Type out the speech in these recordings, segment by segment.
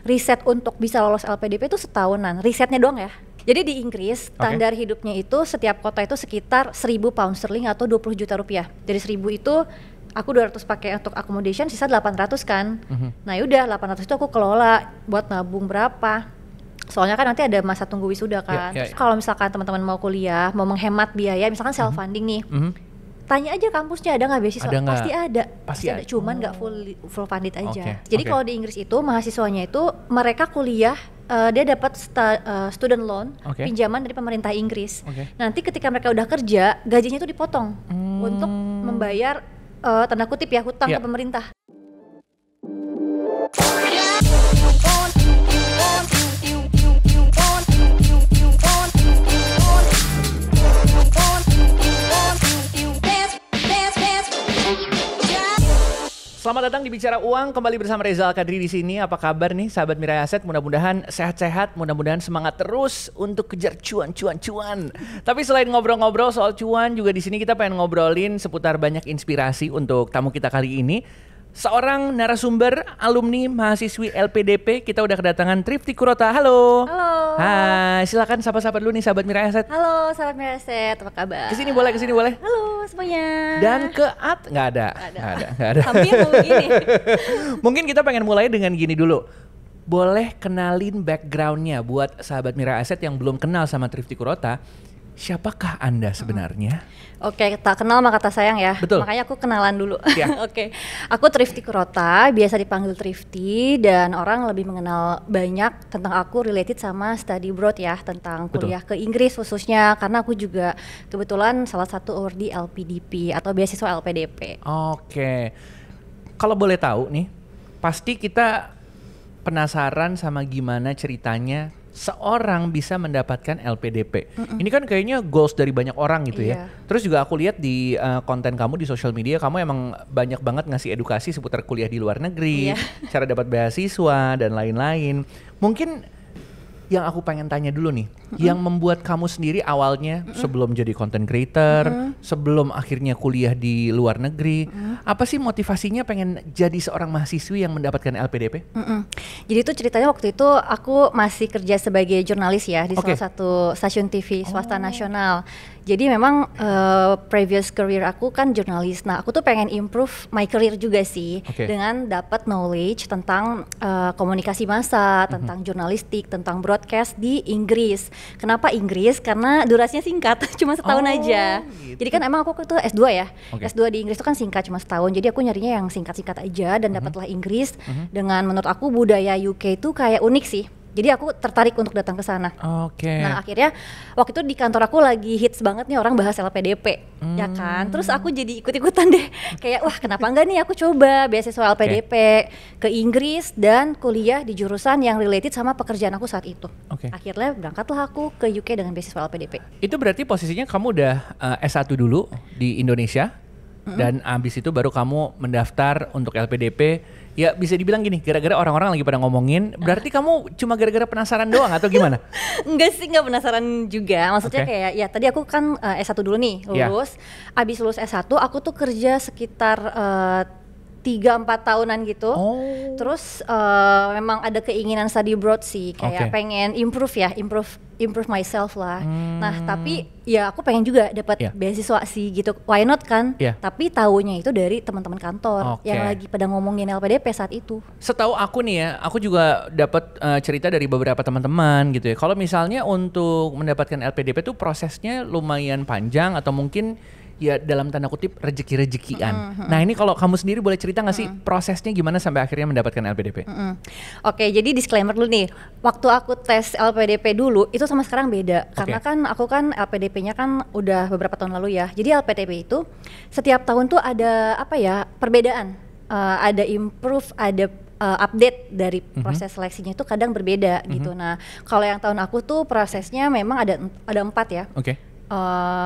riset untuk bisa lolos LPDP itu setahunan, risetnya doang ya. Jadi di Inggris standar hidupnya itu setiap kota itu sekitar 1.000 pound sterling atau 20 juta rupiah. Dari 1.000 itu aku 200 pakai untuk accommodation, sisa 800 kan. Nah yaudah 800 itu aku kelola buat nabung berapa. Soalnya kan nanti ada masa tunggu wisuda kan. Terus kalau misalkan teman-teman mau kuliah, mau menghemat biaya, misalkan self funding nih. Tanya aja kampusnya ada nggak beasiswa? Pasti ada. Cuman nggak full funded aja. Jadi kalau di Inggris itu mahasiswanya itu mereka kuliah dia dapat student loan, pinjaman dari pemerintah Inggris. Nanti ketika mereka udah kerja, gajinya itu dipotong untuk membayar tanda kutip ya hutang ke pemerintah. Selamat datang di Bicara Uang, kembali bersama Reza Al-Kadri di sini. Apa kabar nih sahabat Mirai Aset? Mudah-mudahan sehat-sehat, mudah-mudahan semangat terus untuk kejar cuan. Tapi selain ngobrol-ngobrol soal cuan, juga di sini kita pengen ngobrolin seputar banyak inspirasi untuk tamu kita kali ini. Seorang narasumber alumni mahasiswi LPDP, kita udah kedatangan Trifty Kurota. Halo. Halo. Hai, silakan sapa-sapa dulu nih sahabat Mirai Aset. Halo sahabat Mirai Aset, apa kabar? Kesini boleh. Halo semuanya. Dan ke nggak ada. Hampir mau begini. Mungkin kita pengen mulai dengan gini dulu. Boleh kenalin backgroundnya buat sahabat Mirai Aset yang belum kenal sama Trifty Kurota. Siapakah Anda sebenarnya? Oke, tak kenal maka tak sayang ya. Betul. Makanya aku kenalan dulu. Ya. Oke, aku Trifty Kurota, biasa dipanggil Trifty, dan orang lebih mengenal banyak tentang aku related sama study abroad ya, tentang kuliah ke Inggris khususnya, karena aku juga kebetulan salah satu awardee LPDP atau beasiswa LPDP. Oke, kalau boleh tahu nih, pasti kita penasaran sama gimana ceritanya seorang bisa mendapatkan LPDP. Ini kan kayaknya goals dari banyak orang gitu ya. Terus juga aku lihat di konten kamu di social media, kamu emang banyak banget ngasih edukasi seputar kuliah di luar negeri, cara dapat beasiswa dan lain-lain. Mungkin yang aku pengen tanya dulu nih, yang membuat kamu sendiri awalnya sebelum jadi content creator, sebelum akhirnya kuliah di luar negeri, apa sih motivasinya pengen jadi seorang mahasiswi yang mendapatkan LPDP? Jadi itu ceritanya waktu itu aku masih kerja sebagai jurnalis ya di salah satu stasiun TV swasta nasional. Jadi memang previous career aku kan jurnalis. Nah, aku tuh pengen improve my career juga sih dengan dapat knowledge tentang komunikasi massa, tentang jurnalistik, tentang broadcast di Inggris. Kenapa Inggris? Karena durasinya singkat, cuma setahun aja. Gitu. Jadi kan emang aku tuh S2 ya. S2 di Inggris itu kan singkat, cuma setahun. Jadi aku nyarinya yang singkat-singkat aja dan dapatlah Inggris. Dengan menurut aku budaya UK itu kayak unik sih. Jadi aku tertarik untuk datang ke sana. Nah akhirnya waktu itu di kantor aku lagi hits banget nih orang bahas LPDP, ya kan. Terus aku jadi ikut-ikutan deh, kayak wah kenapa enggak nih aku coba beasiswa LPDP ke Inggris dan kuliah di jurusan yang related sama pekerjaan aku saat itu. Akhirnya berangkatlah aku ke UK dengan beasiswa LPDP. Itu berarti posisinya kamu udah S1 dulu di Indonesia dan abis itu baru kamu mendaftar untuk LPDP. Ya bisa dibilang gini, gara-gara orang-orang lagi pada ngomongin, berarti kamu cuma gara-gara penasaran doang atau gimana? Enggak sih, enggak penasaran juga. Maksudnya kayak ya tadi aku kan S1 dulu nih, lulus. Abis lulus S1 aku tuh kerja sekitar 3-4 tahunan gitu. Terus memang ada keinginan study abroad sih, kayak pengen improve myself lah. Nah, tapi ya aku pengen juga dapat beasiswa sih gitu. Why not kan? Tapi taunya itu dari teman-teman kantor yang lagi pada ngomongin LPDP saat itu. Setahu aku nih ya, aku juga dapat cerita dari beberapa teman-teman gitu ya. Kalau misalnya untuk mendapatkan LPDP itu prosesnya lumayan panjang atau mungkin ya dalam tanda kutip rezeki-rezekian. Nah ini kalau kamu sendiri boleh cerita gak sih prosesnya gimana sampai akhirnya mendapatkan LPDP? Oke, jadi disclaimer dulu nih. Waktu aku tes LPDP dulu itu sama sekarang beda. Karena kan aku kan LPDP-nya kan udah beberapa tahun lalu ya. Jadi LPDP itu setiap tahun tuh ada apa ya perbedaan. Ada improve, ada update dari proses seleksinya itu kadang berbeda gitu. Nah kalau yang tahun aku tuh prosesnya memang ada 4 ya.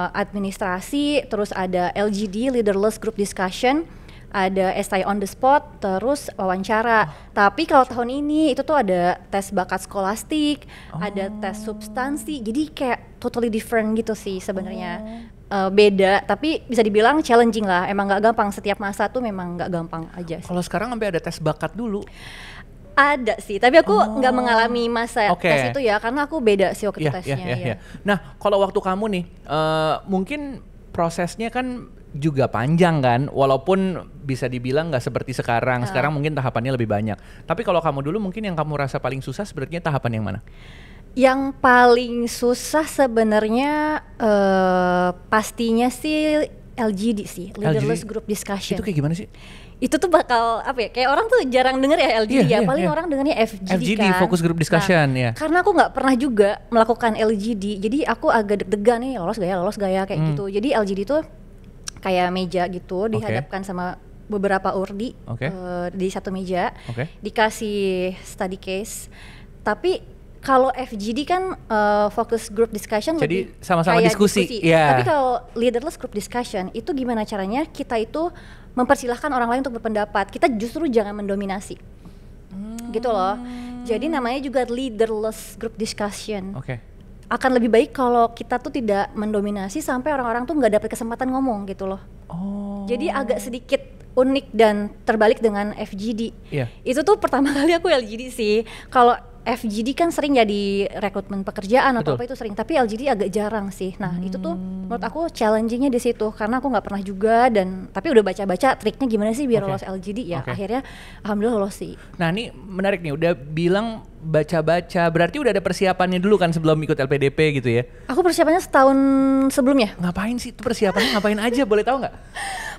Administrasi, terus ada LGD, Leaderless Group Discussion, ada SI on the spot, terus wawancara. Tapi kalau tahun ini itu tuh ada tes bakat skolastik, ada tes substansi, jadi kayak totally different gitu sih sebenarnya. Beda, tapi bisa dibilang challenging lah. Emang nggak gampang, setiap masa tuh memang nggak gampang aja sih. Kalau sekarang sampai ada tes bakat dulu. Ada sih, tapi aku nggak mengalami masa tes itu ya, karena aku beda sih waktu tesnya. Ya. Nah, kalau waktu kamu nih, mungkin prosesnya kan juga panjang kan, walaupun bisa dibilang nggak seperti sekarang. Sekarang mungkin tahapannya lebih banyak. Tapi kalau kamu dulu mungkin yang kamu rasa paling susah sebenarnya tahapan yang mana? Yang paling susah sebenarnya pastinya sih LGD sih, Leaderless Group Discussion. Itu kayak gimana sih? Itu tuh bakal apa ya, kayak orang tuh jarang denger ya LGD paling orang dengernya FGD kan, Focus Group Discussion. Karena aku nggak pernah juga melakukan LGD, jadi aku agak deg-degan nih, lolos gak ya kayak gitu. Jadi LGD tuh kayak meja gitu, dihadapkan sama beberapa urdi di satu meja, dikasih study case. Tapi kalau FGD kan focus group discussion, jadi lebih sama-sama diskusi. Tapi kalau leaderless group discussion itu gimana caranya kita itu mempersilahkan orang lain untuk berpendapat. Kita justru jangan mendominasi, gitu loh. Jadi namanya juga leaderless group discussion. Akan lebih baik kalau kita tuh tidak mendominasi sampai orang-orang tuh nggak dapat kesempatan ngomong gitu loh. Jadi agak sedikit unik dan terbalik dengan FGD. Itu tuh pertama kali aku LGD sih. Kalau FGD kan sering ya di rekrutmen pekerjaan atau apa itu sering, tapi LGD agak jarang sih. Nah itu tuh menurut aku challengingnya di situ, karena aku nggak pernah juga, dan tapi udah baca-baca triknya gimana sih biar lolos LGD ya. Akhirnya alhamdulillah lolos sih. Nah ini menarik nih, udah bilang baca-baca, berarti udah ada persiapannya dulu kan sebelum ikut LPDP gitu ya? Aku persiapannya setahun sebelumnya. Ngapain sih itu persiapannya, ngapain aja, boleh tahu nggak?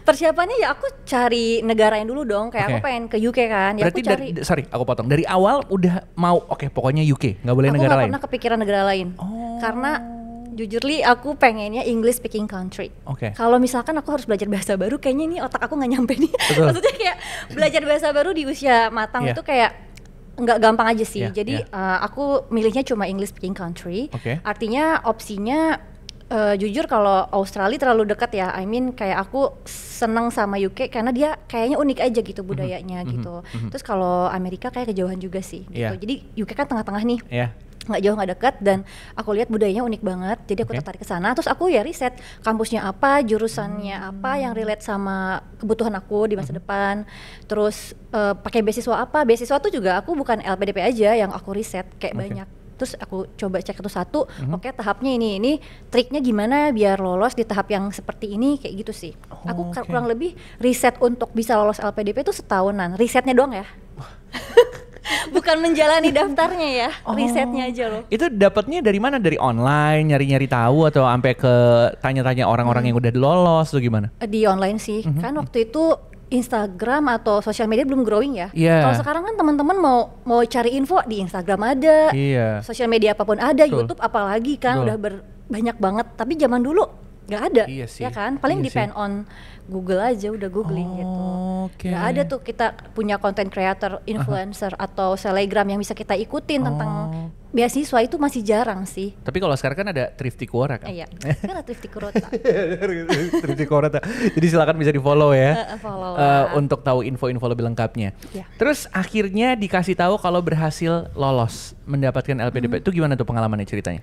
Persiapannya ya aku cari negaranya dulu dong, kayak aku pengen ke UK kan. Ya berarti aku cari. Aku potong. Dari awal udah mau, pokoknya UK, nggak boleh negara lain. Aku nggak pernah kepikiran negara lain, karena jujur li aku pengennya English speaking country. Kalau misalkan aku harus belajar bahasa baru, kayaknya ini otak aku nggak nyampe nih. Maksudnya kayak belajar bahasa baru di usia matang itu kayak nggak gampang aja sih. Jadi aku milihnya cuma English speaking country. Artinya opsinya jujur kalau Australia terlalu dekat ya. I mean kayak aku seneng sama UK karena dia kayaknya unik aja gitu budayanya gitu. Terus kalau Amerika kayak kejauhan juga sih gitu. Jadi UK kan tengah-tengah nih. Nggak jauh nggak dekat, dan aku lihat budayanya unik banget, jadi aku tertarik ke sana. Terus aku ya riset kampusnya apa, jurusannya apa yang relate sama kebutuhan aku di masa depan. Terus pakai beasiswa apa, beasiswa tuh juga aku bukan LPDP aja yang aku riset, kayak banyak. Terus aku coba cek satu-satu, tahapnya ini triknya gimana biar lolos di tahap yang seperti ini, kayak gitu sih. Aku kurang lebih riset untuk bisa lolos LPDP itu setahunan, risetnya doang ya. Bukan menjalani daftarnya ya, risetnya aja loh. Itu dapatnya dari mana? Dari online, nyari-nyari tahu, atau sampai ke tanya-tanya orang-orang yang udah lolos atau gimana? Di online sih, kan waktu itu Instagram atau sosial media belum growing ya. Kalau sekarang kan teman-teman mau cari info di Instagram ada, sosial media apapun ada, YouTube apalagi kan udah banyak banget. Tapi zaman dulu nggak ada, ya kan? Paling depend on Google aja, udah googling gitu. Nggak ada tuh kita punya content creator, influencer atau selebgram yang bisa kita ikutin tentang beasiswa, itu masih jarang sih. Tapi kalau sekarang kan ada Thrifty Quora kan? Iya, kan ada Thrifty Quora. Thrifty Quora. Jadi silakan bisa di follow ya, untuk tahu info-info lebih lengkapnya. Terus akhirnya dikasih tahu kalau berhasil lolos mendapatkan LPDP. Itu gimana tuh pengalamannya, ceritanya?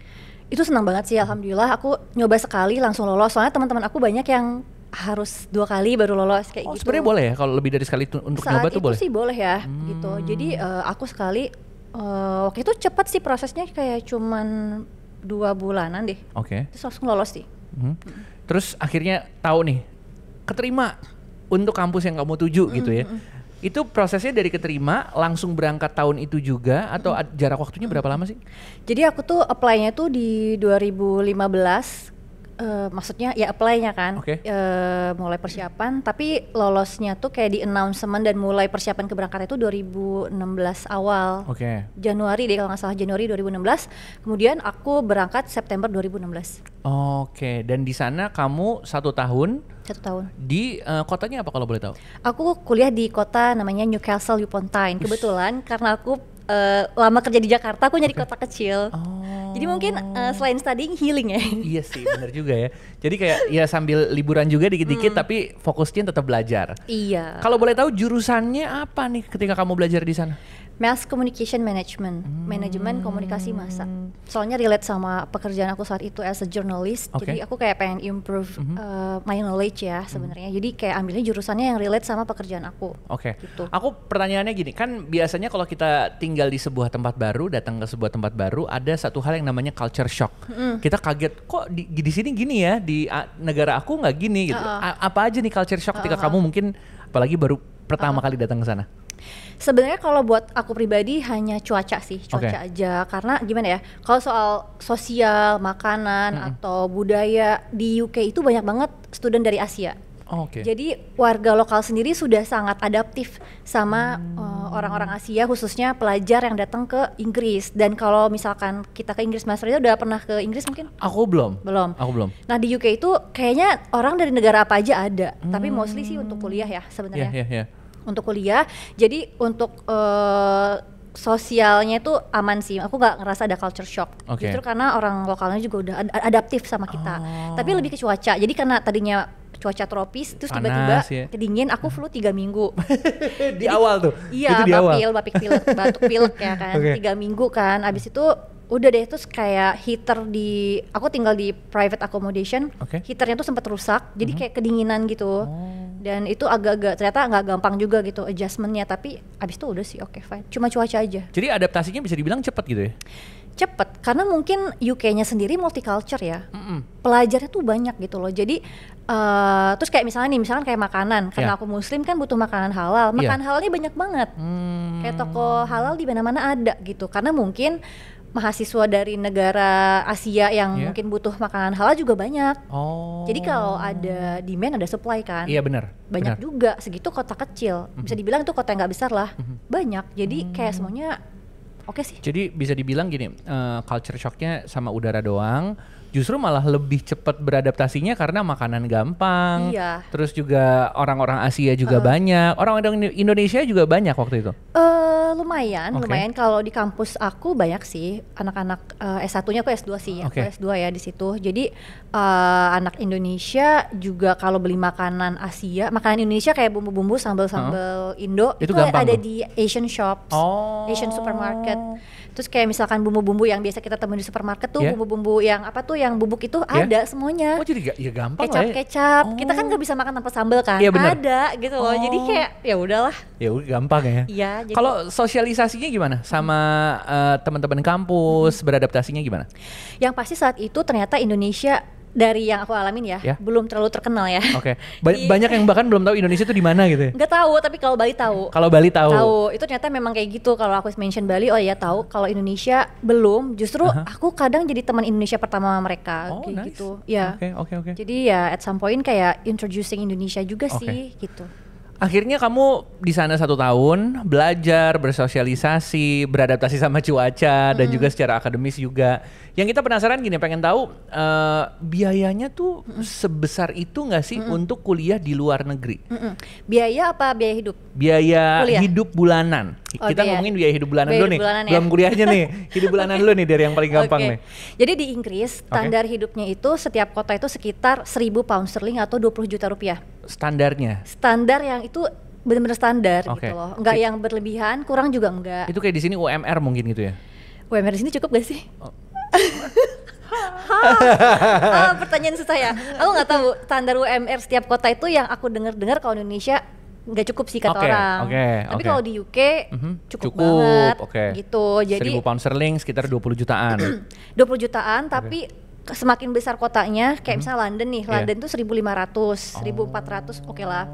Itu senang banget sih, alhamdulillah. Aku nyoba sekali langsung lolos, soalnya teman-teman aku banyak yang harus 2 kali baru lolos kayak gitu. Sebenarnya boleh ya kalau lebih dari sekali untuk nyoba tuh boleh? Saat itu sih boleh ya gitu. Jadi aku sekali, waktu itu cepat sih prosesnya, kayak cuman 2 bulanan deh. Terus langsung lolos sih. Terus akhirnya tahu nih, keterima untuk kampus yang kamu tuju gitu ya. Itu prosesnya dari keterima langsung berangkat tahun itu juga, atau jarak waktunya berapa lama sih? Jadi aku tuh apply-nya tuh di 2015. Maksudnya ya apply-nya kan, mulai persiapan, tapi lolosnya tuh kayak di announcement dan mulai persiapan keberangkatan itu 2016 awal. Januari deh kalau nggak salah, Januari 2016. Kemudian aku berangkat September 2016. Dan di sana kamu 1 tahun. 1 tahun. Di kotanya apa kalau boleh tahu? Aku kuliah di kota namanya Newcastle upon Tyne. Kebetulan karena aku lama kerja di Jakarta, aku nyari kota kecil. Jadi mungkin selain studying, healing ya. Iya sih, benar juga ya. Jadi kayak ya sambil liburan juga dikit-dikit, tapi fokusnya tetap belajar. Iya. Kalau boleh tahu jurusannya apa nih ketika kamu belajar di sana? Mass Communication Management, manajemen komunikasi massa. Soalnya relate sama pekerjaan aku saat itu as a journalist. Jadi aku kayak pengen improve my knowledge ya sebenarnya. Jadi kayak ambilnya jurusannya yang relate sama pekerjaan aku. Gitu. Aku pertanyaannya gini, kan biasanya kalau kita tinggal di sebuah tempat baru, datang ke sebuah tempat baru, ada satu hal yang namanya culture shock. Kita kaget, kok di sini gini ya, di negara aku nggak gini gitu. Apa aja nih culture shock ketika kamu mungkin apalagi baru pertama kali datang ke sana? Sebenarnya kalau buat aku pribadi hanya cuaca sih, cuaca aja. Karena gimana ya, kalau soal sosial, makanan atau budaya di UK itu banyak banget student dari Asia. Jadi warga lokal sendiri sudah sangat adaptif sama orang-orang Asia, khususnya pelajar yang datang ke Inggris. Dan kalau misalkan kita ke Inggris, Mas Reza udah pernah ke Inggris mungkin? Aku belum. Aku belum. Nah di UK itu kayaknya orang dari negara apa aja ada, tapi mostly sih untuk kuliah ya sebenarnya. Untuk kuliah, jadi untuk sosialnya itu aman sih. Aku nggak ngerasa ada culture shock. Justru karena orang lokalnya juga udah adaptif sama kita. Tapi lebih ke cuaca. Jadi karena tadinya cuaca tropis, terus tiba-tiba kedingin, aku flu 3 minggu. Di awal tuh? Iya, batuk pilek ya kan. 3 minggu kan. Abis itu udah deh, terus kayak heater aku tinggal di private accommodation, heaternya tuh sempat rusak, jadi kayak kedinginan gitu. Dan itu agak-agak ternyata nggak gampang juga gitu adjustmentnya, tapi abis itu udah sih fine. Cuma cuaca aja. Jadi adaptasinya bisa dibilang cepat gitu ya? Cepet, karena mungkin UK-nya sendiri multicultural ya. Pelajarnya tuh banyak gitu loh. Jadi terus kayak misalkan kayak makanan, karena aku muslim kan butuh makanan halal. Makanan halalnya banyak banget. Kayak toko halal di mana-mana ada gitu. Karena mungkin mahasiswa dari negara Asia yang mungkin butuh makanan halal juga banyak. Jadi kalau ada demand ada supply kan. Iya benar. Banyak juga, segitu kota kecil. Bisa dibilang itu kota yang nggak besar lah. Banyak. Jadi kayak semuanya oke sih. Jadi bisa dibilang gini, culture shocknya sama udara doang. Justru malah lebih cepat beradaptasinya karena makanan gampang. Terus juga orang-orang Asia juga banyak. Orang-orang Indonesia juga banyak waktu itu. Lumayan. Kalau di kampus aku banyak sih anak-anak S1-nya, aku S2 sih. Aku S2 ya di situ. Jadi anak Indonesia juga kalau beli makanan Asia, makanan Indonesia kayak bumbu-bumbu, sambal-sambal Indo itu ada di Asian shops, Asian supermarket. Terus kayak misalkan bumbu-bumbu yang biasa kita temuin di supermarket tuh, bumbu-bumbu yang apa tuh yang bubuk itu ada semuanya. Jadi ya gampang kecap. Kita kan nggak bisa makan tanpa sambal kan? Ada gitu loh. Jadi kayak ya udahlah. Ya udah gampang ya. Iya. Kalau sosialisasinya gimana sama teman-teman kampus, beradaptasinya gimana? Yang pasti saat itu ternyata Indonesia dari yang aku alamin ya, belum terlalu terkenal ya. Banyak yang bahkan belum tahu Indonesia itu di mana gitu ya? Nggak tahu, tapi kalau Bali tahu. Kalau Bali tahu. Itu ternyata memang kayak gitu. Kalau aku mention Bali, tahu. Kalau Indonesia belum. Justru aku kadang jadi teman Indonesia pertama mereka gitu. Ya. Oke. Jadi ya at some point kayak introducing Indonesia juga sih gitu. Akhirnya kamu di sana 1 tahun belajar, bersosialisasi, beradaptasi sama cuaca dan juga secara akademis juga. Yang kita penasaran gini, pengen tahu biayanya tuh sebesar itu nggak sih untuk kuliah di luar negeri? Biaya apa biaya hidup? Biaya hidup bulanan. Kita ngomongin biaya hidup bulanan dulu nih. Belum kuliahnya nih. Hidup bulanan dulu nih dari yang paling gampang nih. Jadi di Inggris standar hidupnya itu setiap kota itu sekitar 1.000 pound sterling atau 20 juta rupiah. Standarnya? Standar yang itu benar-benar standar gitu loh. Enggak yang berlebihan, kurang juga enggak. Itu kayak di sini UMR mungkin gitu ya? UMR di sini cukup gak sih? Pertanyaan susah ya. Aku nggak tahu standar UMR setiap kota itu. Yang aku dengar kalau Indonesia nggak cukup sih kata orang. Tapi kalau di UK cukup banget gitu. Jadi 1.000 pound sterling sekitar 20 jutaan. 20 jutaan tapi semakin besar kotanya, kayak misalnya London nih, London tuh 1.500, 1.400 oke lah.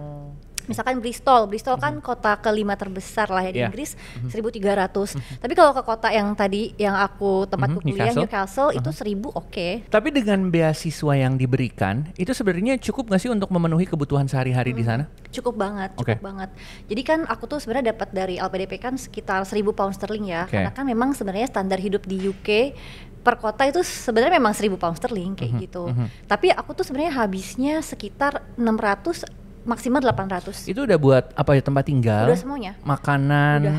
Misalkan Bristol kan kota kelima terbesar lah ya di Inggris, 1.300. Tapi kalau ke kota yang tadi yang aku tempatku kuliah Newcastle itu 1.000 oke. Tapi dengan beasiswa yang diberikan itu sebenarnya cukup nggak sih untuk memenuhi kebutuhan sehari-hari di sana? Cukup banget. Jadi kan aku tuh sebenarnya dapat dari LPDP kan sekitar 1.000 pound sterling ya, karena kan memang sebenarnya standar hidup di UK per kota itu sebenarnya memang 1.000 pound sterling kayak gitu. Tapi aku tuh sebenarnya habisnya sekitar 600 maksimal 800. Itu udah buat apa ya, tempat tinggal? Udah semuanya. Makanan. Udah.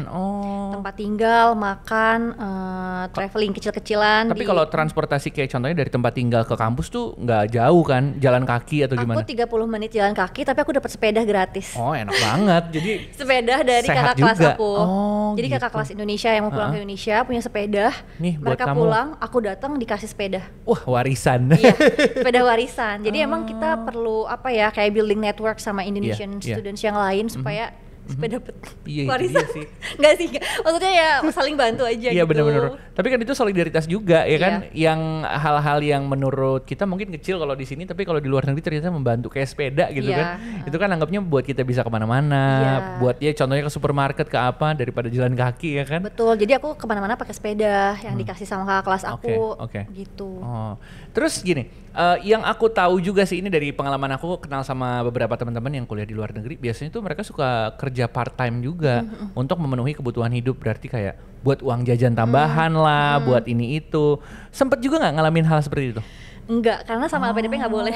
Tempat tinggal, makan, traveling kecil-kecilan. Tapi kalau transportasi kayak contohnya dari tempat tinggal ke kampus tuh nggak jauh kan? Jalan kaki atau gimana? Aku 30 menit jalan kaki, tapi aku dapat sepeda gratis. Oh, enak banget. Jadi sepeda dari kakak kelas aku. Jadi gitu. kakak kelas Indonesia yang mau pulang ke Indonesia punya sepeda. Nih, mereka buat kamu. pulang, aku datang dikasih sepeda. Wah, warisan. Iya, sepeda warisan. Jadi emang kita perlu apa ya, kayak building network sama Indonesian students yang lain supaya sepeda dapat warisan. Sih. Enggak sih, maksudnya ya saling bantu aja Iya, gitu. benar-benar. Tapi kan itu solidaritas juga ya kan, yang hal-hal yang menurut kita mungkin kecil kalau di sini, tapi kalau di luar negeri ternyata membantu, kayak sepeda gitu kan. Itu kan anggapnya buat kita bisa kemana-mana, buat ya contohnya ke supermarket, ke apa, daripada jalan kaki ya kan. Betul, jadi aku kemana-mana pakai sepeda yang dikasih sama kakak kelas aku, gitu. Terus gini, yang aku tahu juga sih, ini dari pengalaman aku kenal sama beberapa teman-teman yang kuliah di luar negeri, biasanya tuh mereka suka kerja part time juga untuk memenuhi kebutuhan hidup, berarti kayak buat uang jajan tambahan lah, buat ini itu. Sempet juga nggak ngalamin hal seperti itu? Enggak, karena sama LPDP nggak boleh.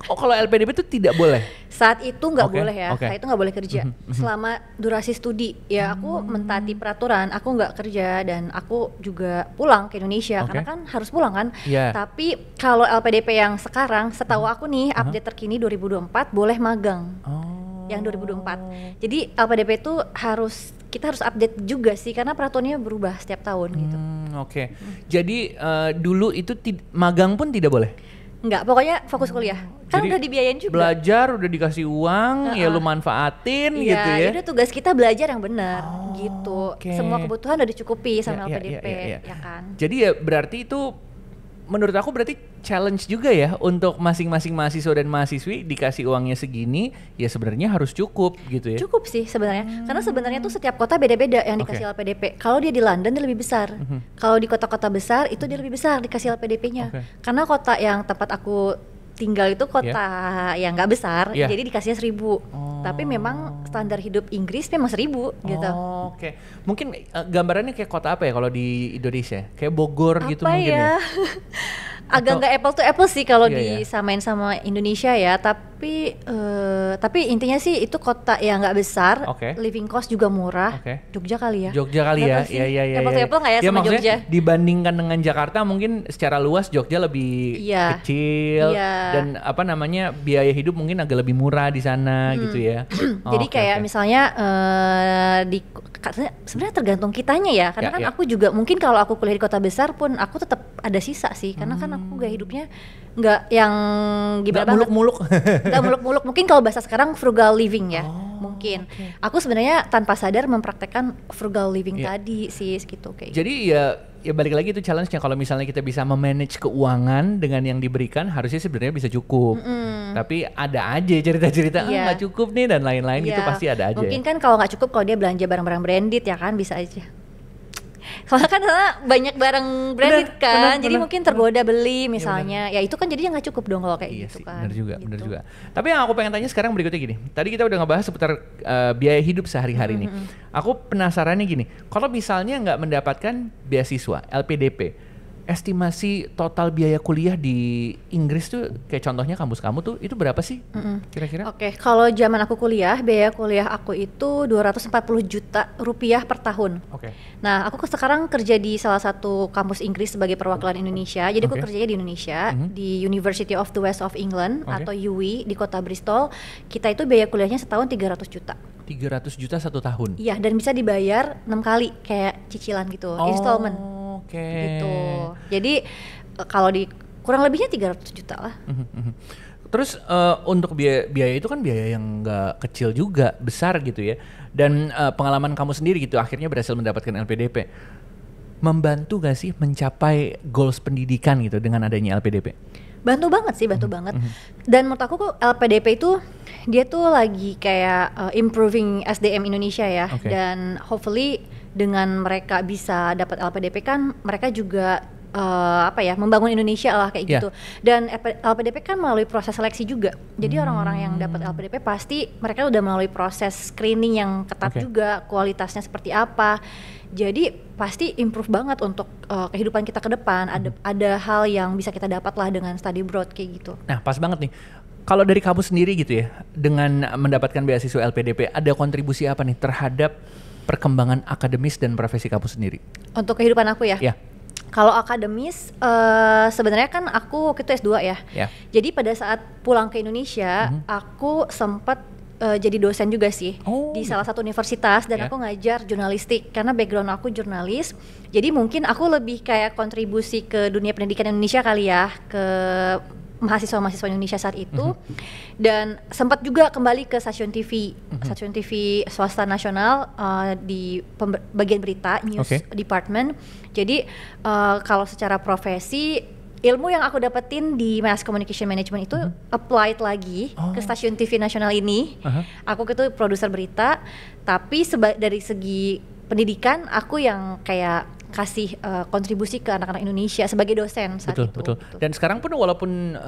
Oh, kalau LPDP itu tidak boleh? Saat itu nggak boleh ya, saat itu nggak boleh kerja. Selama durasi studi, ya aku mentaati peraturan, aku nggak kerja dan aku juga pulang ke Indonesia karena kan harus pulang kan. Tapi kalau LPDP yang sekarang, setahu aku nih update terkini 2024 boleh magang. Yang 2024. Jadi LPDP itu kita harus update juga sih karena peraturannya berubah setiap tahun gitu. Jadi dulu itu magang pun tidak boleh? Enggak, pokoknya fokus kuliah. Kan udah dibiayain juga. Belajar udah dikasih uang, ya lu manfaatin gitu ya. Iya, itu tugas kita belajar yang benar gitu. Semua kebutuhan udah dicukupi sama LPDP ya kan. Jadi ya berarti itu menurut aku berarti challenge juga ya untuk masing-masing mahasiswa dan mahasiswi, dikasih uangnya segini, ya sebenarnya harus cukup gitu ya. Cukup sih sebenarnya, karena sebenarnya tuh setiap kota beda-beda yang dikasih LPDP. Kalau dia di London dia lebih besar, kalau di kota-kota besar itu dia lebih besar dikasih LPDP-nya. Karena kota yang tempat aku tinggal itu kota yang nggak besar, jadi dikasihnya 1.000. Tapi memang standar hidup Inggris memang 1.000 gitu. Mungkin gambarannya kayak kota apa ya kalau di Indonesia? Kayak Bogor apa gitu mungkin ya? Agak nggak apple to apple sih kalau disamain sama Indonesia ya, tapi intinya sih itu kota yang nggak besar, living cost juga murah. Jogja kali ya? Jogja kali ya, iya. Apple to apple nggak ya sama Jogja? Dibandingkan dengan Jakarta mungkin secara luas Jogja lebih kecil dan apa namanya biaya hidup mungkin agak lebih murah di sana gitu ya. Jadi kayak misalnya sebenarnya tergantung kitanya ya, karena kan aku juga mungkin kalau aku kuliah di kota besar pun aku tetap ada sisa sih, karena kan aku gaya hidupnya nggak yang gimana banget, nggak muluk-muluk. Mungkin kalau bahasa sekarang frugal living ya, mungkin. Aku sebenarnya tanpa sadar mempraktekkan frugal living tadi sih gitu kayak. Jadi ya balik lagi itu challenge-nya, kalau misalnya kita bisa memanage keuangan dengan yang diberikan harusnya sebenarnya bisa cukup. Tapi ada aja cerita-cerita nggak cukup nih dan lain-lain gitu, pasti ada aja. Mungkin kan kalau nggak cukup kalau dia belanja barang-barang branded ya kan, bisa aja. Soalnya kan banyak barang branded jadi mungkin tergoda beli misalnya, ya itu kan jadinya nggak cukup dong kalau kayak gitu kan. Bener juga. Tapi yang aku pengen tanya sekarang berikutnya gini, tadi kita udah ngebahas seputar biaya hidup sehari-hari nih. Aku penasarannya gini, kalau misalnya nggak mendapatkan beasiswa LPDP, estimasi total biaya kuliah di Inggris tuh kayak contohnya kampus kamu tuh itu berapa sih kira-kira? Kalau zaman aku kuliah, biaya kuliah aku itu 240 juta rupiah per tahun. Nah, aku sekarang kerja di salah satu kampus Inggris sebagai perwakilan Indonesia. Jadi aku kerjanya di Indonesia, di University of the West of England atau UWE di kota Bristol. Kita itu biaya kuliahnya setahun 300 juta. 300 juta satu tahun? Iya, dan bisa dibayar 6 kali kayak cicilan gitu, installment. Gitu. Jadi kalau kurang lebihnya 300 juta lah. Terus untuk biaya itu kan biaya yang nggak kecil juga, besar gitu ya. Dan pengalaman kamu sendiri gitu akhirnya berhasil mendapatkan LPDP. Membantu gak sih mencapai goals pendidikan gitu dengan adanya LPDP? Bantu banget sih, bantu banget. Dan menurut aku kok LPDP itu dia tuh lagi kayak improving SDM Indonesia ya. Dan hopefully dengan mereka bisa dapat LPDP kan mereka juga membangun Indonesia lah kayak gitu. Dan LPDP kan melalui proses seleksi juga. Jadi orang-orang yang dapat LPDP pasti mereka udah melalui proses screening yang ketat juga, kualitasnya seperti apa. Jadi pasti improve banget untuk kehidupan kita ke depan. Ada hal yang bisa kita dapat lah dengan study abroad kayak gitu. Nah, pas banget nih. Kalau dari kamu sendiri gitu ya, dengan mendapatkan beasiswa LPDP, ada kontribusi apa nih terhadap perkembangan akademis dan profesi kamu sendiri? Untuk kehidupan aku ya? Ya. Kalau akademis, sebenarnya kan aku waktu itu S2 ya. Jadi pada saat pulang ke Indonesia, aku sempat jadi dosen juga sih di salah satu universitas, dan aku ngajar jurnalistik karena background aku jurnalis. Jadi mungkin aku lebih kayak kontribusi ke dunia pendidikan Indonesia kali ya, ke mahasiswa-mahasiswa Indonesia saat itu. Dan sempat juga kembali ke stasiun TV swasta nasional di bagian berita, news department. Jadi kalau secara profesi, ilmu yang aku dapetin di mass communication management itu applied lagi ke stasiun TV nasional ini. Aku itu produser berita, tapi dari segi pendidikan aku yang kayak kasih kontribusi ke anak-anak Indonesia sebagai dosen saat itu. Betul. Dan sekarang pun walaupun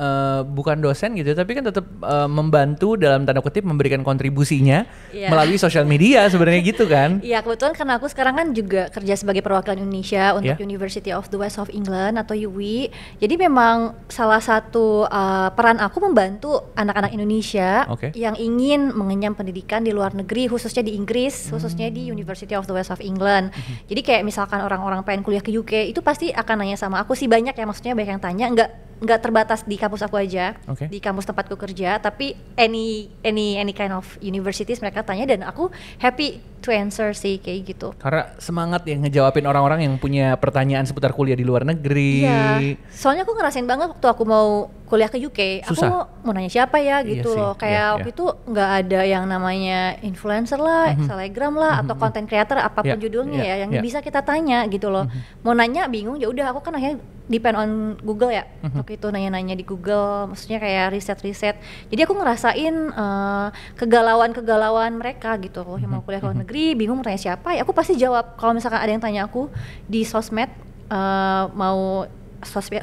bukan dosen gitu, tapi kan tetap membantu dalam tanda kutip memberikan kontribusinya melalui sosial media sebenarnya gitu kan? Iya, kebetulan karena aku sekarang kan juga kerja sebagai perwakilan Indonesia untuk University of the West of England atau UWI. Jadi memang salah satu peran aku membantu anak-anak Indonesia yang ingin mengenyam pendidikan di luar negeri, khususnya di Inggris, khususnya di University of the West of England. Jadi kayak misalkan orang pengen kuliah ke UK, itu pasti akan nanya sama aku sih, banyak ya, maksudnya banyak yang tanya, nggak terbatas di kampus aku aja, di kampus tempatku kerja, tapi any kind of universities mereka tanya, dan aku happy to answer sih kayak gitu. Karena semangat ya ngejawabin orang-orang yang punya pertanyaan seputar kuliah di luar negeri. Iya, soalnya aku ngerasain banget waktu aku mau kuliah ke UK, susah. Aku mau nanya siapa ya gitu loh, kayak waktu itu nggak ada yang namanya influencer lah, selebgram lah, atau content creator apapun judulnya ya, yang bisa kita tanya gitu loh. Mau nanya bingung, ya udah aku kan akhirnya depend on Google ya, waktu itu nanya-nanya di Google, maksudnya kayak riset-riset. Jadi aku ngerasain kegalauan mereka gitu loh, yang mau kuliah ke luar negeri, bingung mau tanya siapa, ya aku pasti jawab. Kalau misalkan ada yang tanya aku di sosmed, mau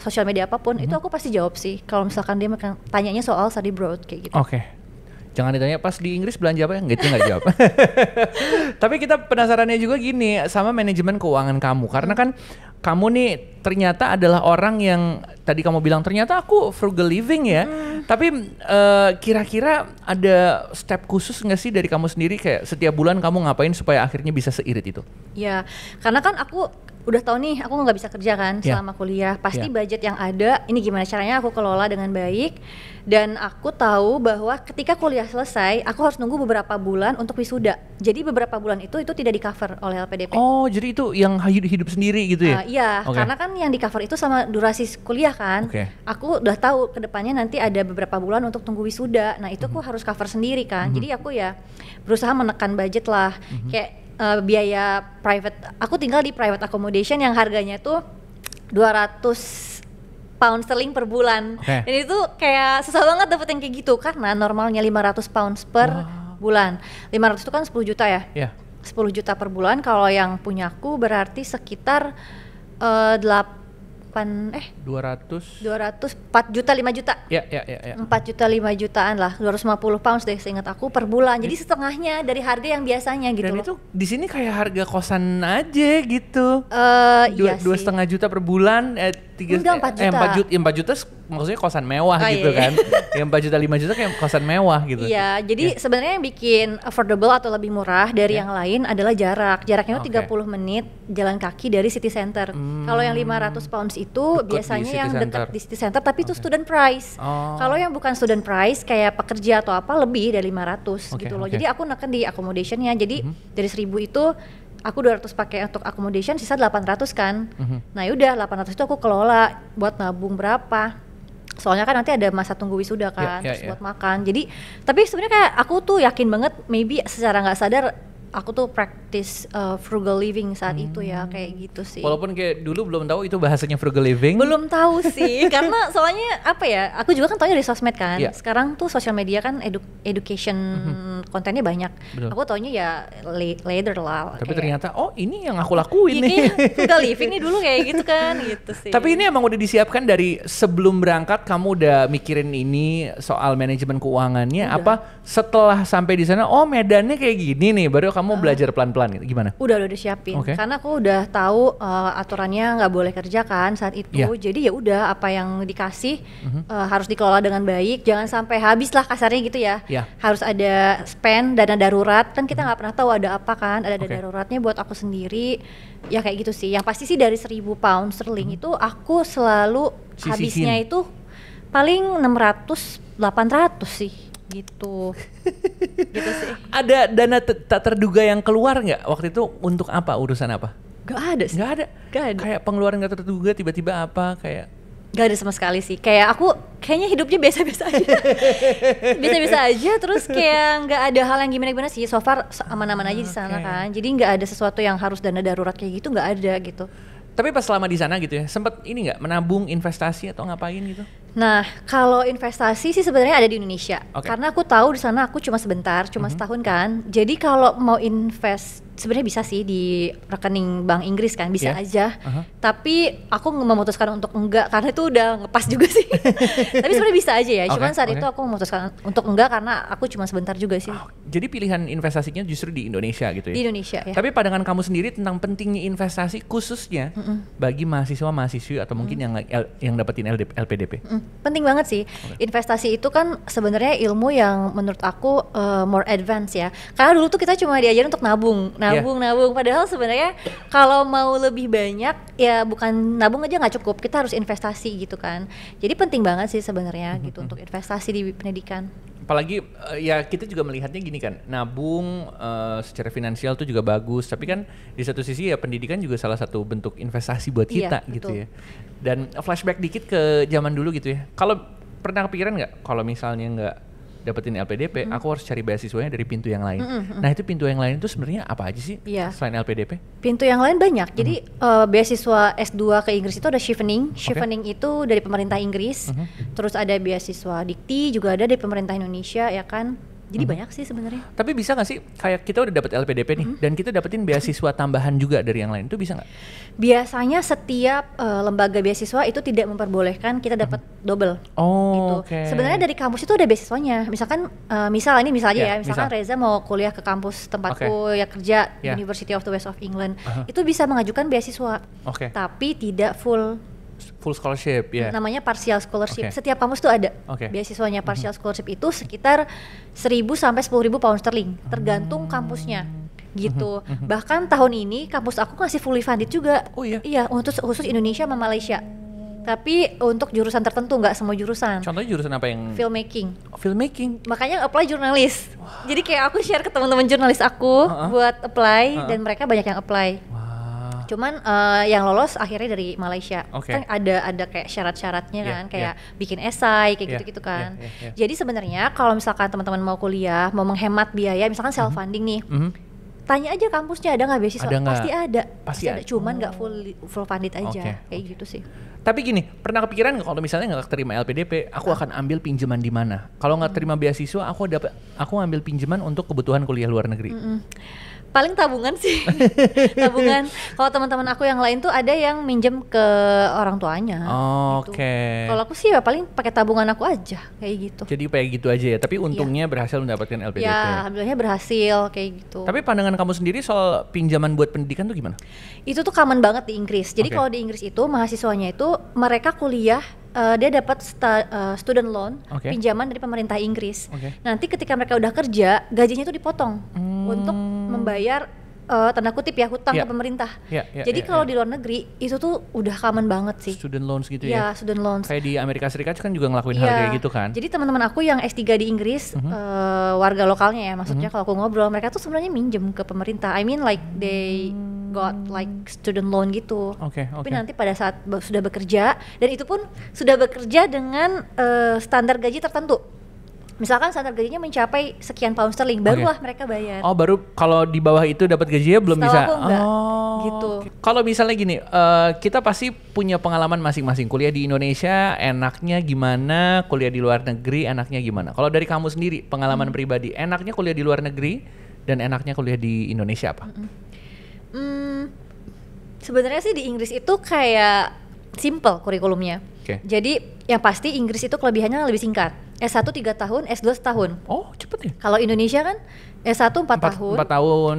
sosial media apapun, itu aku pasti jawab sih. Kalau misalkan dia tanyanya soal study abroad kayak gitu. Jangan ditanya pas di Inggris belanja apa ya, gitu nggak jawab. Tapi kita penasarannya juga gini sama manajemen keuangan kamu, karena kan kamu nih ternyata adalah orang yang tadi kamu bilang ternyata aku frugal living ya. Tapi kira-kira ada step khusus nggak sih dari kamu sendiri, kayak setiap bulan kamu ngapain supaya akhirnya bisa seirit itu? Ya, karena kan aku udah tahu nih aku nggak bisa kerja kan selama kuliah, pasti budget yang ada ini gimana caranya aku kelola dengan baik. Dan aku tahu bahwa ketika kuliah selesai aku harus nunggu beberapa bulan untuk wisuda, jadi beberapa bulan itu tidak di cover oleh LPDP. Oh, jadi itu yang hidup sendiri gitu ya? Iya, karena kan yang di cover itu sama durasi kuliah kan. Aku udah tahu kedepannya nanti ada beberapa bulan untuk tunggu wisuda, nah itu aku harus cover sendiri kan. Jadi aku ya berusaha menekan budget lah, kayak biaya private, aku tinggal di private accommodation yang harganya tuh 200 pound sterling per bulan. Dan itu kayak susah banget dapet yang kayak gitu, karena normalnya 500 pounds per bulan. 500 itu kan 10 juta ya? 10 juta per bulan, kalau yang punyaku berarti sekitar 4 juta 5 juta. 4 juta 5 jutaan lah, 250 pounds deh seingat aku per bulan. Jadi setengahnya dari harga yang biasanya gitu. Dan itu di sini kayak harga kosan aja gitu. Iya dua setengah juta per bulan, 4 juta maksudnya kosan mewah gitu kan. Yang 4 juta 5 juta kayak kosan mewah gitu. Iya, jadi sebenarnya yang bikin affordable atau lebih murah dari yang lain adalah jaraknya itu 30 menit jalan kaki dari city center. Kalau yang 500 pounds itu biasanya yang dekat di city center, tapi itu student price. Kalau yang bukan student price kayak pekerja atau apa lebih dari 500 gitu loh. Jadi aku neken di accommodationnya. Jadi dari 1000 itu aku 200 pakai untuk accommodation, sisa 800 kan. Nah yaudah 800 itu aku kelola buat nabung berapa. Soalnya kan nanti ada masa tunggu wisuda kan, terus buat makan. Jadi tapi sebenarnya kayak aku tuh yakin banget, maybe secara nggak sadar aku tuh practice frugal living saat itu ya, kayak gitu sih. Walaupun kayak dulu belum tahu itu bahasanya frugal living. Belum tahu sih, karena soalnya apa ya, aku juga kan taunya dari sosmed kan. Sekarang tuh sosial media kan education kontennya banyak. Aku taunya ya later lah. Tapi ternyata ini yang aku lakuin nih. Frugal living nih dulu kayak gitu kan, gitu sih. Tapi ini emang udah disiapkan dari sebelum berangkat, kamu udah mikirin ini soal manajemen keuangannya? Apa setelah sampai di sana, medannya kayak gini nih, baru kamu belajar pelan-pelan gitu? Gimana? Udah siapin. Karena aku udah tahu aturannya nggak boleh kerja kan saat itu. Jadi ya udah apa yang dikasih harus dikelola dengan baik. Jangan sampai habis lah kasarnya gitu ya. Harus ada spend dana darurat. Kan kita nggak pernah tahu ada apa kan. Ada dana daruratnya buat aku sendiri. Ya kayak gitu sih. Yang pasti sih dari 1.000 pound sterling itu aku selalu habisnya itu paling 600-800 sih. Gitu sih. Ada dana tak terduga yang keluar nggak waktu itu untuk apa, urusan apa? Gak ada sih. Gak ada. Kayak pengeluaran nggak terduga tiba-tiba apa kayak? Gak ada sama sekali sih. Kayak aku kayaknya hidupnya biasa-biasa aja. Biasa-biasa aja. Terus kayak nggak ada hal yang gimana-gimana sih. So far aman-aman aja di sana kan. Jadi nggak ada sesuatu yang harus dana darurat kayak gitu, nggak ada gitu. Tapi pas selama di sana gitu ya, sempet ini nggak menabung investasi atau ngapain gitu? Nah, kalau investasi sih sebenarnya ada di Indonesia. Karena aku tahu di sana aku cuma sebentar, cuma setahun kan. Jadi kalau mau invest sebenarnya bisa sih di rekening bank Inggris kan, bisa aja. Tapi aku memutuskan untuk enggak karena itu udah ngepas juga sih. Tapi sebenarnya bisa aja ya. Cuman saat itu aku memutuskan untuk enggak karena aku cuma sebentar juga sih. Jadi pilihan investasinya justru di Indonesia gitu ya? Di Indonesia ya. Tapi pandangan kamu sendiri tentang pentingnya investasi khususnya bagi mahasiswa-mahasiswi atau mungkin yang dapetin LPDP? Penting banget sih. Investasi itu kan sebenarnya ilmu yang menurut aku more advance ya. Karena dulu tuh kita cuma diajarin untuk nabung. Padahal sebenarnya kalau mau lebih banyak ya bukan nabung aja nggak cukup. Kita harus investasi gitu kan. Jadi penting banget sih sebenarnya gitu untuk investasi di pendidikan. Apalagi ya kita juga melihatnya gini kan, nabung secara finansial tuh juga bagus, tapi kan di satu sisi ya pendidikan juga salah satu bentuk investasi buat kita gitu ya. Dan flashback dikit ke zaman dulu gitu ya, kalau pernah kepikiran nggak kalau misalnya nggak dapetin LPDP, aku harus cari beasiswanya dari pintu yang lain. Nah itu pintu yang lain itu sebenarnya apa aja sih selain LPDP? Pintu yang lain banyak. Jadi beasiswa S2 ke Inggris itu ada Chevening. Chevening itu dari pemerintah Inggris. Terus ada beasiswa Dikti juga ada dari pemerintah Indonesia ya kan. Jadi banyak sih sebenarnya. Tapi bisa nggak sih kayak kita udah dapet LPDP nih dan kita dapetin beasiswa tambahan juga dari yang lain, itu bisa nggak? Biasanya setiap lembaga beasiswa itu tidak memperbolehkan kita dapat double. Gitu. Sebenarnya dari kampus itu ada beasiswanya. Misalkan misal aja misalkan Reza mau kuliah ke kampus tempatku ya kerja University of the West of England, itu bisa mengajukan beasiswa. Tapi tidak full scholarship ya. Namanya partial scholarship. Setiap kampus tuh ada beasiswanya. Partial scholarship itu sekitar 1.000 sampai 10.000 pound sterling, tergantung kampusnya. Gitu. Bahkan tahun ini kampus aku ngasih fully funded juga. Iya, untuk khusus Indonesia sama Malaysia. Tapi untuk jurusan tertentu, nggak semua jurusan. Contohnya jurusan apa yang? Filmmaking. Filmmaking. Makanya apply jurnalis. Jadi kayak aku share ke teman-teman jurnalis aku buat apply dan mereka banyak yang apply. Cuman yang lolos akhirnya dari Malaysia. Kan ada kayak syarat-syaratnya kan, kayak bikin esai kayak gitu-gitu kan. Jadi sebenarnya kalau misalkan teman-teman mau kuliah, mau menghemat biaya, misalkan self funding nih. Tanya aja kampusnya ada nggak beasiswa? Pasti ada. Cuman nggak full funded aja. Kayak gitu sih. Tapi gini, pernah kepikiran nggak kalau misalnya nggak terima LPDP, aku akan ambil pinjaman di mana? Kalau nggak terima beasiswa, aku ambil pinjaman untuk kebutuhan kuliah luar negeri. Paling tabungan sih. Tabungan. Kalau teman-teman aku yang lain tuh ada yang minjem ke orang tuanya. Gitu. Kalau aku sih ya paling pakai tabungan aku aja kayak gitu. Jadi kayak gitu aja ya. Tapi untungnya berhasil mendapatkan LPDP. Ya, alhamdulillahnya berhasil kayak gitu. Tapi pandangan kamu sendiri soal pinjaman buat pendidikan tuh gimana? Itu tuh common banget di Inggris. Jadi kalau di Inggris itu mahasiswanya itu mereka kuliah dia dapat student loan, pinjaman dari pemerintah Inggris. Nanti ketika mereka udah kerja, gajinya itu dipotong untuk membayar tanda kutip ya hutang ke pemerintah. Jadi kalau di luar negeri itu tuh udah common banget sih. Student loans gitu ya? Student loans. Kayak di Amerika Serikat kan juga ngelakuin hal kayak gitu kan? Jadi teman-teman aku yang S3 di Inggris, warga lokalnya ya, maksudnya kalau aku ngobrol, mereka tuh sebenarnya minjem ke pemerintah. I mean like they got like student loan gitu. Tapi nanti pada saat sudah bekerja, dan itu pun sudah bekerja dengan standar gaji tertentu. Misalkan standar gajinya mencapai sekian pound sterling, barulah mereka bayar. Baru kalau di bawah itu dapat gajinya belum bisa. Aku enggak. Gitu. Kalau misalnya gini, kita pasti punya pengalaman masing-masing. Kuliah di Indonesia enaknya gimana, kuliah di luar negeri enaknya gimana? Kalau dari kamu sendiri, pengalaman pribadi, enaknya kuliah di luar negeri dan enaknya kuliah di Indonesia apa? Sebenarnya sih di Inggris itu kayak simple kurikulumnya. Jadi yang pasti Inggris itu kelebihannya lebih singkat. S1 3 tahun, S2 setahun. Cepet ya? Kalau Indonesia kan S1 4 tahun. 4 tahun.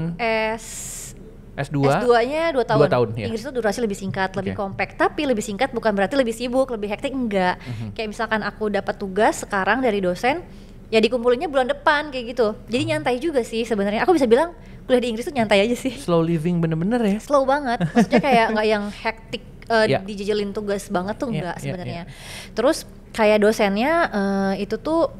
S2? S2-nya 2 tahun. 2 tahun ya. Inggris itu durasi lebih singkat, lebih compact. Tapi lebih singkat bukan berarti lebih sibuk, lebih hektik, enggak. Kayak misalkan aku dapat tugas sekarang dari dosen, ya dikumpulinnya bulan depan kayak gitu. Jadi nyantai juga sih sebenarnya. Aku bisa bilang kuliah di Inggris tuh nyantai aja sih. Slow living bener-bener ya? Slow banget. Maksudnya kayak nggak yang hektik dijejelin tugas banget tuh enggak sebenarnya. Terus kayak dosennya itu tuh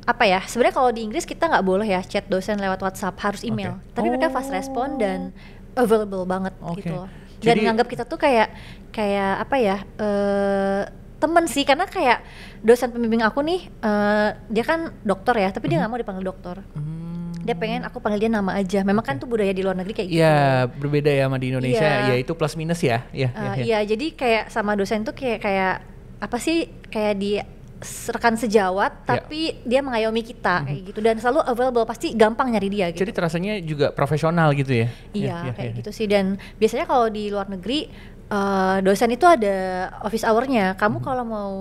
apa ya, sebenarnya kalau di Inggris kita nggak boleh ya chat dosen lewat WhatsApp, harus email. Tapi mereka fast respon dan available banget gitu loh. Dan nganggap kita tuh kayak apa ya, temen sih, karena kayak dosen pembimbing aku nih dia kan dokter ya, tapi dia nggak mau dipanggil dokter. Dia pengen aku panggil dia nama aja. Memang kan tuh budaya di luar negeri kayak gitu. Iya, berbeda ya sama di Indonesia. Ya itu plus minus ya. Iya, jadi kayak sama dosen tuh kayak apa sih, kayak di rekan sejawat tapi dia mengayomi kita kayak gitu, dan selalu available, pasti gampang nyari dia gitu. Jadi terasanya juga profesional gitu ya? Iya, kayak gitu sih. Dan biasanya kalau di luar negeri dosen itu ada office hour-nya. Kamu kalau mau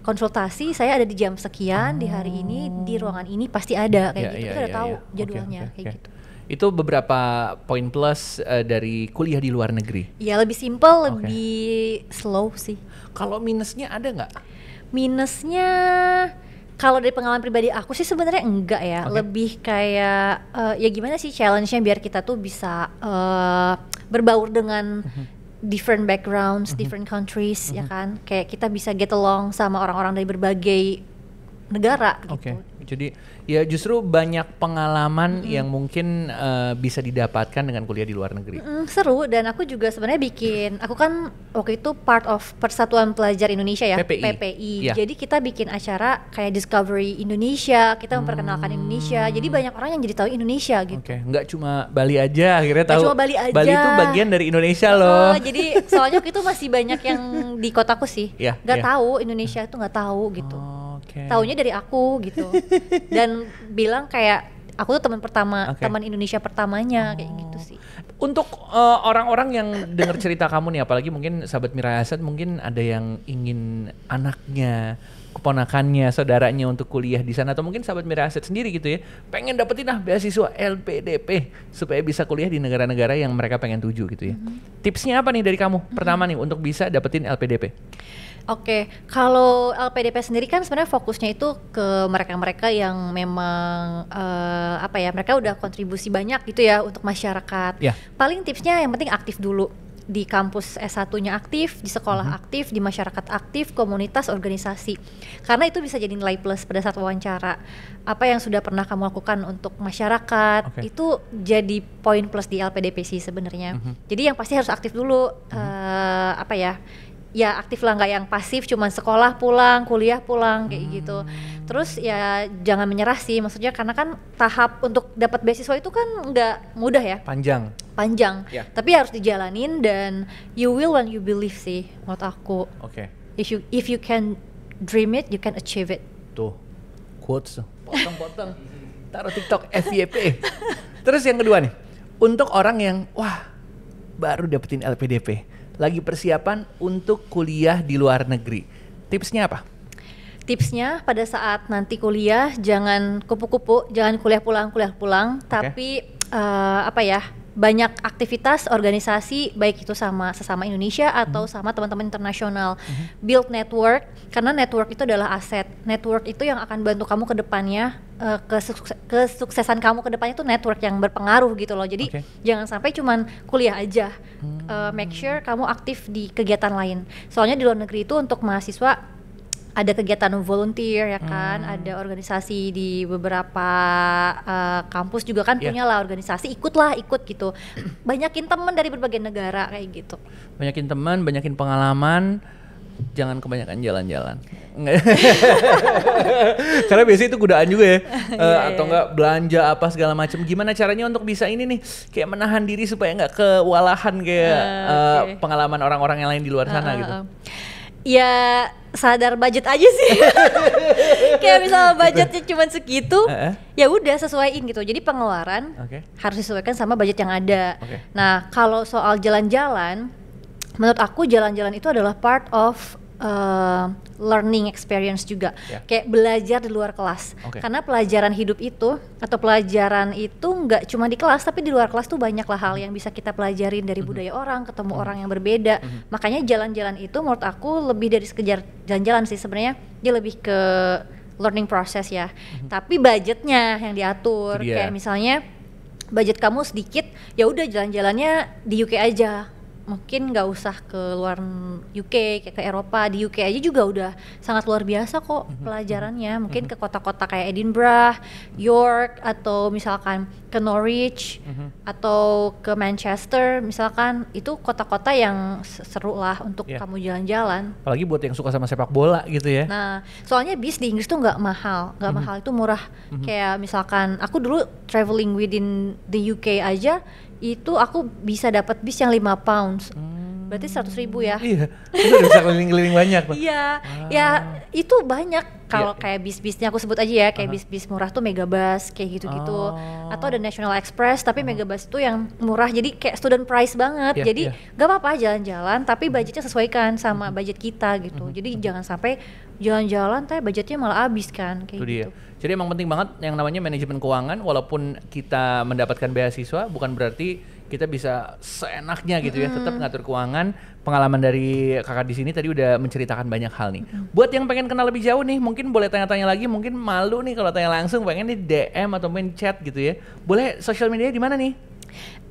konsultasi, saya ada di jam sekian di hari ini di ruangan ini, pasti ada kayak gitu. Kita udah tahu jadwalnya kayak gitu. Itu beberapa poin plus dari kuliah di luar negeri. Iya, lebih simple, lebih slow sih. Kalau minusnya ada nggak? Minusnya kalau dari pengalaman pribadi aku sih sebenarnya enggak ya. Lebih kayak ya gimana sih challenge-nya biar kita tuh bisa berbaur dengan different backgrounds, different countries, ya kan. Kayak kita bisa get along sama orang-orang dari berbagai negara gitu. Jadi ya justru banyak pengalaman yang mungkin bisa didapatkan dengan kuliah di luar negeri. Seru, dan aku juga sebenarnya aku kan waktu itu part of Persatuan Pelajar Indonesia ya, PPI. Jadi kita bikin acara kayak Discovery Indonesia, kita memperkenalkan Indonesia. Jadi banyak orang yang jadi tahu Indonesia gitu. Nggak cuma Bali aja, akhirnya tahu. Cuma Bali aja. Bali itu bagian dari Indonesia loh. Jadi soalnya waktu itu masih banyak yang di kotaku sih nggak tahu Indonesia itu, nggak tahu gitu. Taunya dari aku gitu. Dan bilang kayak aku tuh teman pertama, teman Indonesia pertamanya kayak gitu sih. Untuk orang-orang yang dengar cerita kamu nih, apalagi mungkin sahabat Mirasat, mungkin ada yang ingin anaknya, keponakannya, saudaranya untuk kuliah di sana, atau mungkin sahabat Mirasat sendiri gitu ya, pengen dapetin beasiswa LPDP supaya bisa kuliah di negara-negara yang mereka pengen tuju gitu ya. Tipsnya apa nih dari kamu? Pertama nih untuk bisa dapetin LPDP. Kalau LPDP sendiri kan sebenarnya fokusnya itu ke mereka-mereka yang memang mereka udah kontribusi banyak gitu ya untuk masyarakat. Paling tipsnya yang penting aktif dulu. Di kampus S1-nya aktif, di sekolah aktif, di masyarakat aktif, komunitas, organisasi. Karena itu bisa jadi nilai plus pada saat wawancara. Apa yang sudah pernah kamu lakukan untuk masyarakat, itu jadi poin plus di LPDP sih sebenarnya. Jadi yang pasti harus aktif dulu, ya aktif lah, nggak yang pasif cuman sekolah pulang, kuliah pulang kayak gitu. Terus ya jangan menyerah sih, maksudnya karena kan tahap untuk dapat beasiswa itu kan nggak mudah ya. Panjang. Tapi harus dijalanin, dan you will when you believe sih menurut aku. If you can dream it, you can achieve it. Tuh quotes tuh, potong-potong taruh TikTok FYP. Terus yang kedua nih, untuk orang yang baru dapetin LPDP, lagi persiapan untuk kuliah di luar negeri, tipsnya apa? Tipsnya pada saat nanti kuliah jangan kupu-kupu, jangan kuliah pulang, tapi banyak aktivitas organisasi, baik itu sama sesama Indonesia atau sama teman-teman internasional. Build network, karena network itu adalah aset. Network itu yang akan bantu kamu ke depannya, kesuksesan kamu ke depannya itu network yang berpengaruh gitu loh. Jadi jangan sampai cuman kuliah aja. Make sure kamu aktif di kegiatan lain. Soalnya di luar negeri itu untuk mahasiswa ada kegiatan volunteer ya kan, ada organisasi di beberapa kampus juga kan punya lah organisasi, ikut gitu. Banyakin teman dari berbagai negara kayak gitu. Banyakin teman, banyakin pengalaman, jangan kebanyakan jalan-jalan. Karena biasanya itu godaan juga ya. Atau enggak belanja apa segala macam. Gimana caranya untuk bisa ini nih, kayak menahan diri supaya enggak kewalahan kayak pengalaman orang-orang yang lain di luar sana gitu. Ya sadar budget aja sih. Kayak misal budgetnya cuma segitu, ya udah sesuaiin gitu. Jadi pengeluaran harus disesuaikan sama budget yang ada. Nah kalau soal jalan-jalan, menurut aku jalan-jalan itu adalah part of learning experience juga, kayak belajar di luar kelas. Karena pelajaran hidup itu atau pelajaran itu nggak cuma di kelas, tapi di luar kelas tuh banyak lah hal yang bisa kita pelajarin dari budaya orang, ketemu orang yang berbeda. Makanya jalan-jalan itu menurut aku lebih dari sekedar jalan-jalan sih sebenarnya, dia lebih ke learning process ya. Tapi budgetnya yang diatur, kayak misalnya budget kamu sedikit, ya udah jalan-jalannya di UK aja. Mungkin nggak usah ke luar UK, kayak ke Eropa. Di UK aja juga udah sangat luar biasa kok pelajarannya. Mungkin ke kota-kota kayak Edinburgh, York, atau misalkan ke Norwich, atau ke Manchester misalkan. Itu kota-kota yang seru lah untuk kamu jalan-jalan. Apalagi buat yang suka sama sepak bola gitu ya. Nah, soalnya bis di Inggris tuh nggak mahal, mahal, itu murah. Kayak misalkan aku dulu traveling within the UK aja, itu aku bisa dapat bis yang 5 pounds. Berarti 100.000 ya. Iya, itu bisa keliling-keliling banyak. Iya, ya itu banyak. Kalau kayak bis-bisnya aku sebut aja ya, kayak bis-bis murah tuh Megabus, kayak gitu-gitu. Atau ada National Express, tapi Megabus itu yang murah, jadi kayak student price banget. Jadi gak apa-apa jalan-jalan, tapi budgetnya sesuaikan sama budget kita gitu. Jadi jangan sampai jalan-jalan tapi budgetnya malah habis kan, kayak gitu. Jadi emang penting banget yang namanya manajemen keuangan. Walaupun kita mendapatkan beasiswa, bukan berarti kita bisa seenaknya gitu ya, tetap ngatur keuangan. Pengalaman dari kakak di sini tadi udah menceritakan banyak hal nih. Buat yang pengen kenal lebih jauh nih, mungkin boleh tanya-tanya lagi, mungkin malu nih kalau tanya langsung, pengen di DM atau main chat gitu ya. Boleh sosial media di mana nih?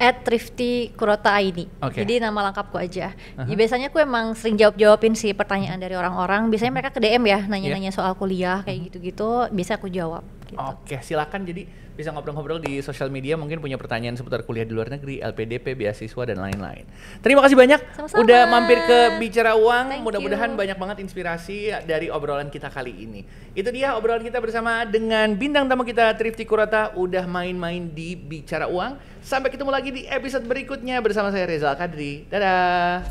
@thriftykurota.id. Jadi nama lengkapku aja. Ya, biasanya aku emang sering jawabin sih pertanyaan dari orang-orang. Biasanya mereka ke DM ya, nanya-nanya soal kuliah kayak gitu-gitu. Biasa aku jawab. Gitu. Oke, silakan jadi bisa ngobrol-ngobrol di sosial media, mungkin punya pertanyaan seputar kuliah di luar negeri, LPDP, beasiswa dan lain-lain. Terima kasih banyak. Sama-sama. Udah mampir ke Bicara Uang. Mudah-mudahan banyak banget inspirasi dari obrolan kita kali ini. Itu dia obrolan kita bersama dengan bintang tamu kita Thrifty Kurota, udah main-main di Bicara Uang. Sampai ketemu lagi di episode berikutnya bersama saya Reza Al-Kadri. Dadah.